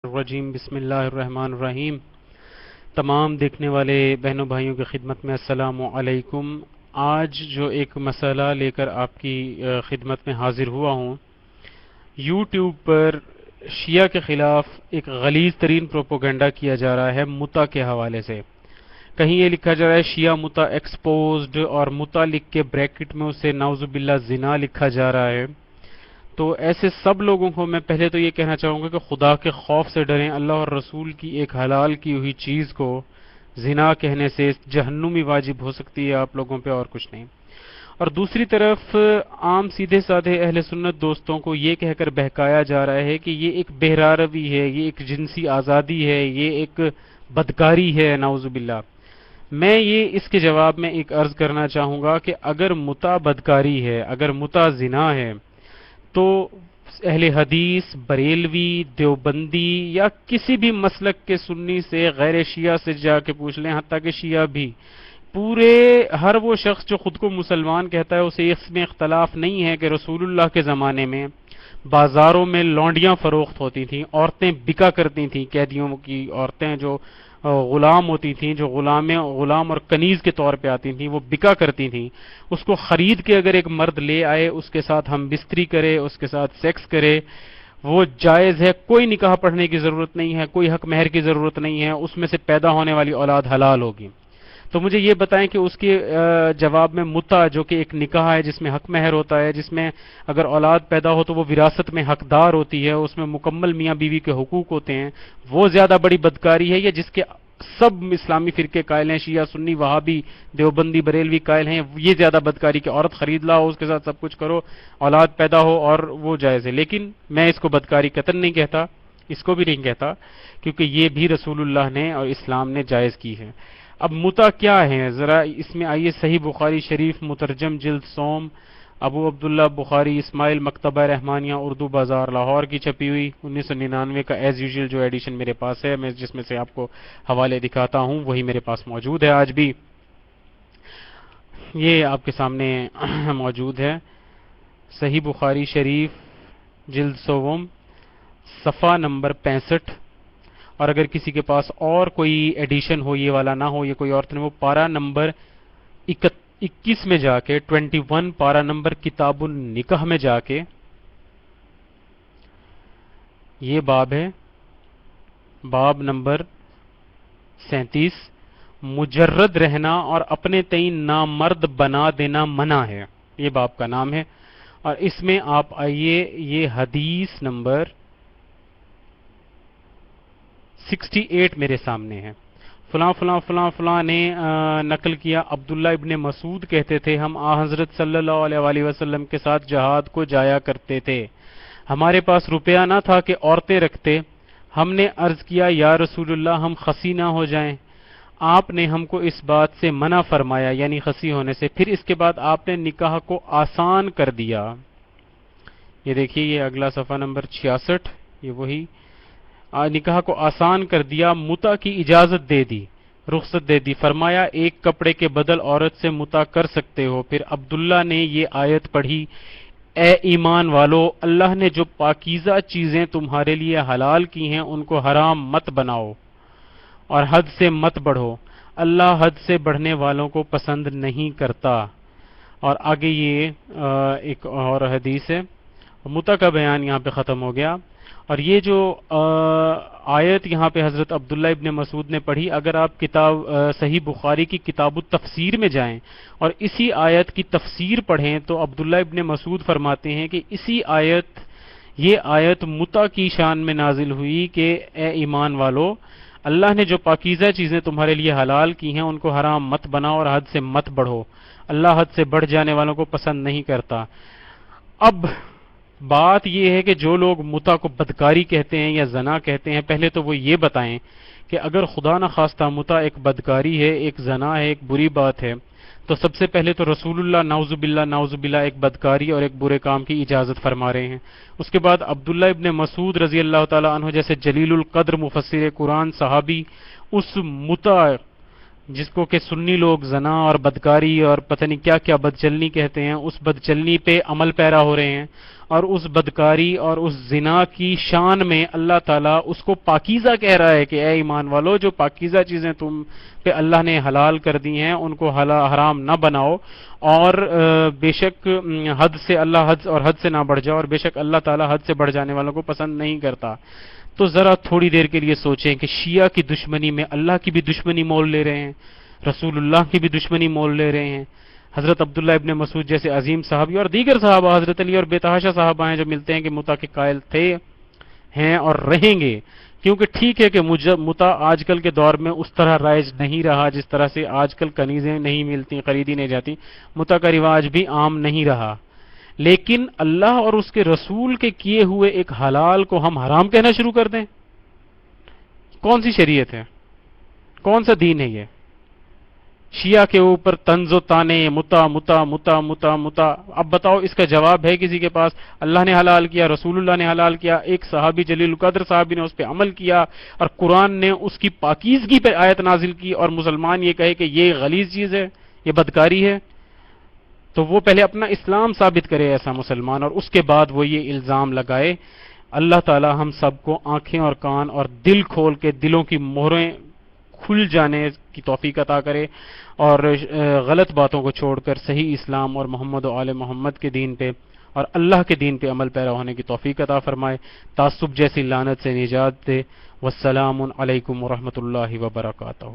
الرجیم بسم اللہ الرحمن الرحیم۔ تمام دیکھنے والے بہنوں بھائیوں کی خدمت میں السلام علیکم۔ آج جو ایک مسئلہ لے کر آپ کی خدمت میں حاضر ہوا ہوں، یوٹیوب پر شیعہ کے خلاف ایک غلیظ ترین پروپوگنڈا کیا جا رہا ہے متع کے حوالے سے۔ کہیں یہ لکھا جا رہا ہے شیعہ متع ایکسپوزڈ، اور متع لکھ کے بریکٹ میں اسے نعوذ باللہ زنا لکھا جا رہا ہے۔ تو ایسے سب لوگوں کو میں پہلے تو یہ کہنا چاہوں گا کہ خدا کے خوف سے ڈریں۔ اللہ اور رسول کی ایک حلال کی ہوئی چیز کو زنا کہنے سے جہنمی واجب ہو سکتی ہے آپ لوگوں پہ، اور کچھ نہیں۔ اور دوسری طرف عام سیدھے سادھے اہل سنت دوستوں کو یہ کہہ کر بہکایا جا رہا ہے کہ یہ ایک بہراروی ہے، یہ ایک جنسی آزادی ہے، یہ ایک بدکاری ہے، نعوذ باللہ۔ میں یہ اس کے جواب میں ایک عرض کرنا چاہوں گا کہ اگر متع بدکاری ہے، اگر متع زنا ہے، تو اہل حدیث، بریلوی، دیوبندی یا کسی بھی مسلک کے سنی سے، غیر شیعہ سے جا کے پوچھ لیں، حتیٰ کہ شیعہ بھی، پورے ہر وہ شخص جو خود کو مسلمان کہتا ہے اسے اس میں اختلاف نہیں ہے کہ رسول اللہ کے زمانے میں بازاروں میں لونڈیاں فروخت ہوتی تھیں، عورتیں بکا کرتی تھیں، قیدیوں کی عورتیں جو غلام ہوتی تھیں، جو غلام اور کنیز کے طور پہ آتی تھیں، وہ بکا کرتی تھیں۔ اس کو خرید کے اگر ایک مرد لے آئے، اس کے ساتھ ہم بستری کرے، اس کے ساتھ سیکس کرے، وہ جائز ہے، کوئی نکاح پڑھنے کی ضرورت نہیں ہے، کوئی حق مہر کی ضرورت نہیں ہے، اس میں سے پیدا ہونے والی اولاد حلال ہوگی۔ تو مجھے یہ بتائیں کہ اس کے جواب میں متع جو کہ ایک نکاح ہے جس میں حق مہر ہوتا ہے، جس میں اگر اولاد پیدا ہو تو وہ وراثت میں حقدار ہوتی ہے، اس میں مکمل میاں بیوی کے حقوق ہوتے ہیں، وہ زیادہ بڑی بدکاری ہے، یا جس کے سب اسلامی فرقے قائل ہیں، شیعہ، سنی، وہابی، دیوبندی، بریلوی قائل ہیں، یہ زیادہ بدکاری کہ عورت خرید لاؤ، اس کے ساتھ سب کچھ کرو، اولاد پیدا ہو، اور وہ جائز ہے؟ لیکن میں اس کو بدکاری قطعاً نہیں کہتا، اس کو بھی نہیں کہتا، کیونکہ یہ بھی رسول اللہ نے اور اسلام نے جائز کی ہے۔ اب متع کیا ہے، ذرا اس میں آئیے صحیح بخاری شریف مترجم جلد سوم، ابو عبداللہ بخاری اسماعیل، مکتبہ رحمانیہ، اردو بازار لاہور کی چھپی ہوئی 1999 کا ایز یوزول جو ایڈیشن میرے پاس ہے، میں جس میں سے آپ کو حوالے دکھاتا ہوں، وہی میرے پاس موجود ہے آج بھی، یہ آپ کے سامنے موجود ہے۔ صحیح بخاری شریف جلد سوم، صفحہ نمبر 65، اور اگر کسی کے پاس اور کوئی ایڈیشن ہو، یہ والا نہ ہو، یہ کوئی اور وہ پارہ نمبر 21 میں جا کے، 21 پارہ نمبر کتاب النکاح میں جا کے، یہ باب ہے، باب نمبر 37، مجرد رہنا اور اپنے تئیں نامرد بنا دینا منع ہے، یہ باب کا نام ہے۔ اور اس میں آپ آئیے، یہ حدیث نمبر 68 میرے سامنے ہے۔ فلاں فلاں فلاں فلاں نے نقل کیا، عبداللہ ابن مسعود کہتے تھے ہم حضرت صلی اللہ علیہ وآلہ وسلم کے ساتھ جہاد کو جایا کرتے تھے، ہمارے پاس روپیہ نہ تھا کہ عورتیں رکھتے، ہم نے عرض کیا یا رسول اللہ ہم خسی نہ ہو جائیں، آپ نے ہم کو اس بات سے منع فرمایا، یعنی خسی ہونے سے، پھر اس کے بعد آپ نے نکاح کو آسان کر دیا۔ یہ دیکھیے، یہ اگلا صفحہ نمبر 66، یہ وہی، نکاح کو آسان کر دیا، متع کی اجازت دے دی، رخصت دے دی، فرمایا ایک کپڑے کے بدل عورت سے متع کر سکتے ہو۔ پھر عبداللہ نے یہ آیت پڑھی، اے ایمان والو، اللہ نے جو پاکیزہ چیزیں تمہارے لیے حلال کی ہیں ان کو حرام مت بناؤ اور حد سے مت بڑھو، اللہ حد سے بڑھنے والوں کو پسند نہیں کرتا۔ اور آگے یہ ایک اور حدیث ہے، متع کا بیان یہاں پہ ختم ہو گیا۔ اور یہ جو آیت یہاں پہ حضرت عبداللہ ابن مسعود نے پڑھی، اگر آپ کتاب صحیح بخاری کی کتاب التفسیر میں جائیں اور اسی آیت کی تفسیر پڑھیں تو عبداللہ ابن مسعود فرماتے ہیں کہ یہ آیت متع کی شان میں نازل ہوئی کہ اے ایمان والو، اللہ نے جو پاکیزہ چیزیں تمہارے لیے حلال کی ہیں ان کو حرام مت بناؤ اور حد سے مت بڑھو، اللہ حد سے بڑھ جانے والوں کو پسند نہیں کرتا۔ اب بات یہ ہے کہ جو لوگ متع کو بدکاری کہتے ہیں یا زنا کہتے ہیں، پہلے تو وہ یہ بتائیں کہ اگر خدا نہ خواستہ متع ایک بدکاری ہے، ایک زنا ہے، ایک بری بات ہے، تو سب سے پہلے تو رسول اللہ نعوذ باللہ ایک بدکاری اور ایک برے کام کی اجازت فرما رہے ہیں۔ اس کے بعد عبداللہ ابن مسعود رضی اللہ تعالی عنہ جیسے جلیل القدر مفسر قرآن صحابی اس متع جس کو کہ سنی لوگ زنا اور بدکاری اور پتہ نہیں کیا کیا بدچلنی کہتے ہیں، اس بدچلنی پہ عمل پیرا ہو رہے ہیں، اور اس بدکاری اور اس زنا کی شان میں اللہ تعالیٰ اس کو پاکیزہ کہہ رہا ہے کہ اے ایمان والو، جو پاکیزہ چیزیں تم پہ اللہ نے حلال کر دی ہیں ان کو حرام نہ بناؤ، اور بے شک حد سے اللہ حد سے نہ بڑھ جاؤ، اور بے شک اللہ تعالیٰ حد سے بڑھ جانے والوں کو پسند نہیں کرتا۔ تو ذرا تھوڑی دیر کے لیے سوچیں کہ شیعہ کی دشمنی میں اللہ کی بھی دشمنی مول لے رہے ہیں، رسول اللہ کی بھی دشمنی مول لے رہے ہیں، حضرت عبداللہ ابن مسعود جیسے عظیم صحابی اور دیگر صحابہ، حضرت علی اور بے تحاشا صحابہ ہیں جو ملتے ہیں کہ متع کے قائل تھے، ہیں اور رہیں گے، کیونکہ ٹھیک ہے کہ متع آج کل کے دور میں اس طرح رائج نہیں رہا، جس طرح سے آج کل کنیزیں نہیں ملتی، خریدی نہیں جاتی، متع کا رواج بھی عام نہیں رہا، لیکن اللہ اور اس کے رسول کے کیے ہوئے ایک حلال کو ہم حرام کہنا شروع کر دیں؟ کون سی شریعت ہے؟ کون سا دین ہے یہ؟ شیعہ کے اوپر طنز و طعنے، متع متع متع متع متع۔ اب بتاؤ اس کا جواب ہے کسی کے پاس؟ اللہ نے حلال کیا، رسول اللہ نے حلال کیا، ایک صحابی جلیل القدر صحابی نے اس پہ عمل کیا، اور قرآن نے اس کی پاکیزگی پہ آیت نازل کی، اور مسلمان یہ کہے کہ یہ غلیظ چیز ہے، یہ بدکاری ہے، تو وہ پہلے اپنا اسلام ثابت کرے ایسا مسلمان، اور اس کے بعد وہ یہ الزام لگائے۔ اللہ تعالی ہم سب کو آنکھیں اور کان اور دل کھول کے دلوں کی مہریں کھل جانے کی توفیق عطا کرے، اور غلط باتوں کو چھوڑ کر صحیح اسلام اور محمد و آل محمد کے دین پہ اور اللہ کے دین پہ عمل پیرا ہونے کی توفیق عطا فرمائے، تعصب جیسی لعنت سے نجات دے۔ والسلام علیکم ورحمۃ اللہ وبرکاتہ۔